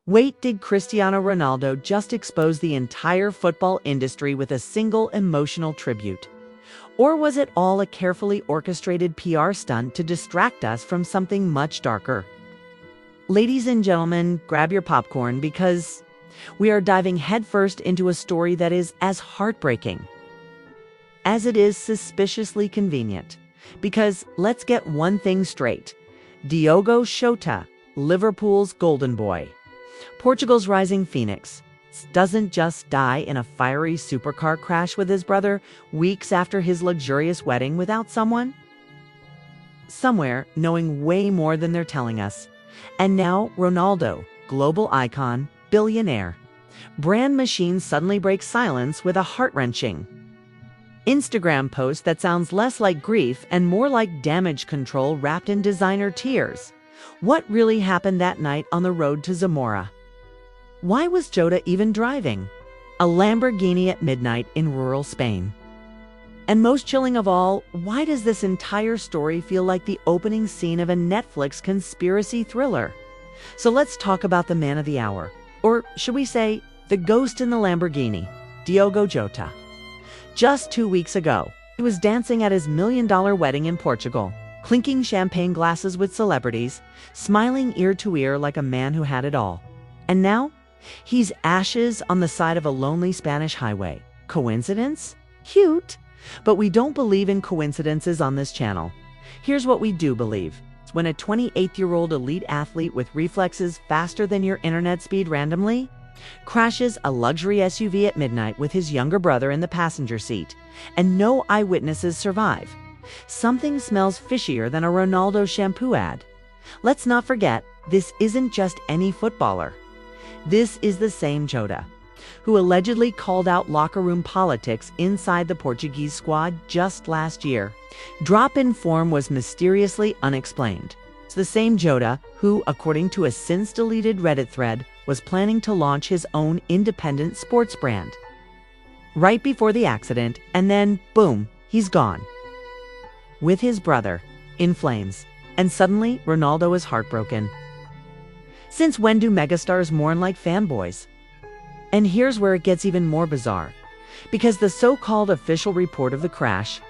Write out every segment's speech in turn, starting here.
Wait, did Cristiano Ronaldo just expose the entire football industry with a single emotional tribute? Or was it all a carefully orchestrated PR stunt to distract us from something much darker? Ladies and gentlemen, grab your popcorn because we are diving headfirst into a story that is as heartbreaking as it is suspiciously convenient. Because let's get one thing straight. Diogo Jota, Liverpool's golden boy, Portugal's rising phoenix, doesn't just die in a fiery supercar crash with his brother weeks after his luxurious wedding without someone somewhere knowing way more than they're telling us. And now Ronaldo, global icon, billionaire, brand machine suddenly breaks silence with a heart-wrenching Instagram post that sounds less like grief and more like damage control wrapped in designer tears. What really happened that night on the road to Zamora? Why was Jota even driving a Lamborghini at midnight in rural Spain? And most chilling of all, why does this entire story feel like the opening scene of a Netflix conspiracy thriller? So let's talk about the man of the hour, or should we say, the ghost in the Lamborghini, Diogo Jota. Just 2 weeks ago, he was dancing at his $1 million wedding in Portugal, clinking champagne glasses with celebrities, smiling ear to ear like a man who had it all. And now, he's ashes on the side of a lonely Spanish highway. Coincidence? Cute. But we don't believe in coincidences on this channel. Here's what we do believe. When a 28-year-old elite athlete with reflexes faster than your internet speed randomly crashes a luxury SUV at midnight with his younger brother in the passenger seat, and no eyewitnesses survive, something smells fishier than a Ronaldo shampoo ad. Let's not forget, this isn't just any footballer. This is the same Jota who allegedly called out locker room politics inside the Portuguese squad just last year. Drop in form was mysteriously unexplained. It's the same Jota who, according to a since-deleted Reddit thread, was planning to launch his own independent sports brand right before the accident, and then, boom, he's gone with his brother in flames. And suddenly, Ronaldo is heartbroken. Since when do megastars mourn like fanboys? And here's where it gets even more bizarre, because the so-called official report of the crash,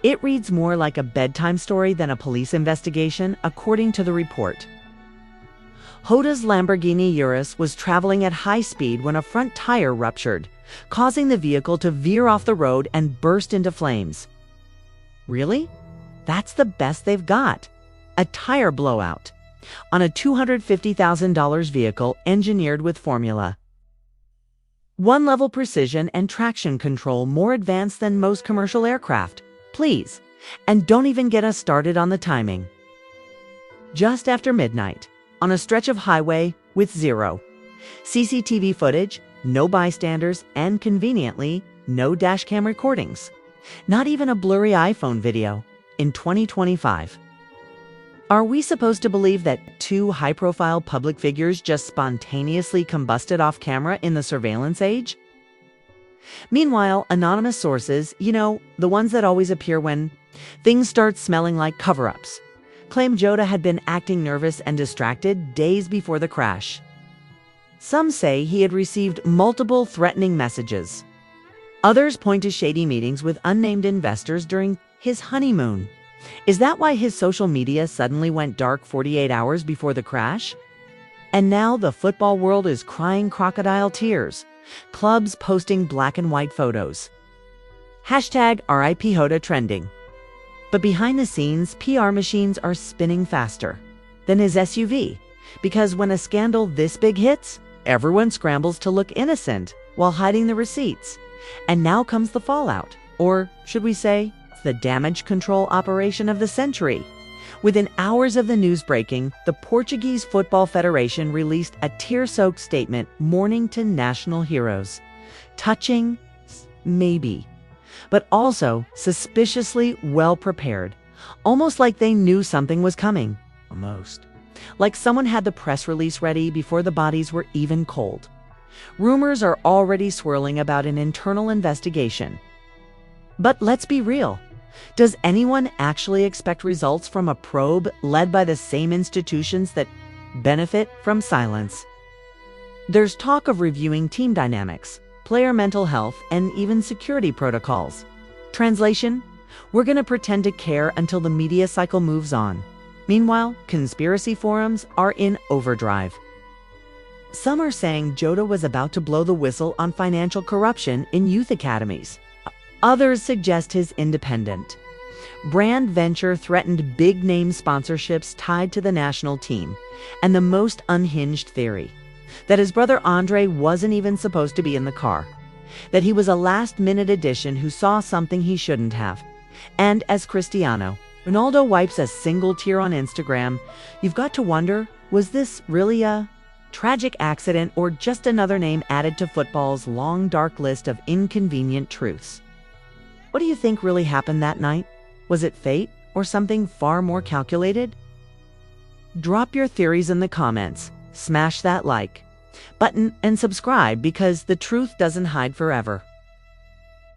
it reads more like a bedtime story than a police investigation, according to the report. Jota's Lamborghini Urus was traveling at high speed when a front tire ruptured, causing the vehicle to veer off the road and burst into flames. Really? That's the best they've got. A tire blowout on a $250,000 vehicle engineered with Formula 1 level precision and traction control more advanced than most commercial aircraft. Please. And don't even get us started on the timing. Just after midnight, on a stretch of highway with zero CCTV footage, no bystanders, and conveniently, no dashcam recordings. Not even a blurry iPhone video in 2025. Are we supposed to believe that two high-profile public figures just spontaneously combusted off camera in the surveillance age? Meanwhile, anonymous sources, the ones that always appear when things start smelling like cover-ups, claim Jota had been acting nervous and distracted days before the crash. Some say he had received multiple threatening messages. Others point to shady meetings with unnamed investors during his honeymoon. Is that why his social media suddenly went dark 48 hours before the crash? And now the football world is crying crocodile tears. Clubs posting black and white photos. Hashtag RIP Jota trending. But behind the scenes, PR machines are spinning faster than his SUV. Because when a scandal this big hits, everyone scrambles to look innocent while hiding the receipts. And now comes the fallout. Or should we say, the damage control operation of the century. Within hours of the news breaking, the Portuguese Football Federation released a tear-soaked statement mourning to national heroes. Touching? Maybe. But also suspiciously well prepared. Almost like they knew something was coming. Almost. Like someone had the press release ready before the bodies were even cold. Rumors are already swirling about an internal investigation. But let's be real. Does anyone actually expect results from a probe led by the same institutions that benefit from silence? There's talk of reviewing team dynamics, player mental health, and even security protocols. Translation: we're gonna pretend to care until the media cycle moves on. Meanwhile, conspiracy forums are in overdrive. Some are saying Jota was about to blow the whistle on financial corruption in youth academies. Others suggest his independent brand venture threatened big-name sponsorships tied to the national team, and the most unhinged theory, that his brother Andre wasn't even supposed to be in the car, that he was a last-minute addition who saw something he shouldn't have. And as Cristiano Ronaldo wipes a single tear on Instagram, you've got to wonder, was this really a tragic accident or just another name added to football's long, dark list of inconvenient truths? What do you think really happened that night? Was it fate or something far more calculated? Drop your theories in the comments, smash that like button, and subscribe because the truth doesn't hide forever.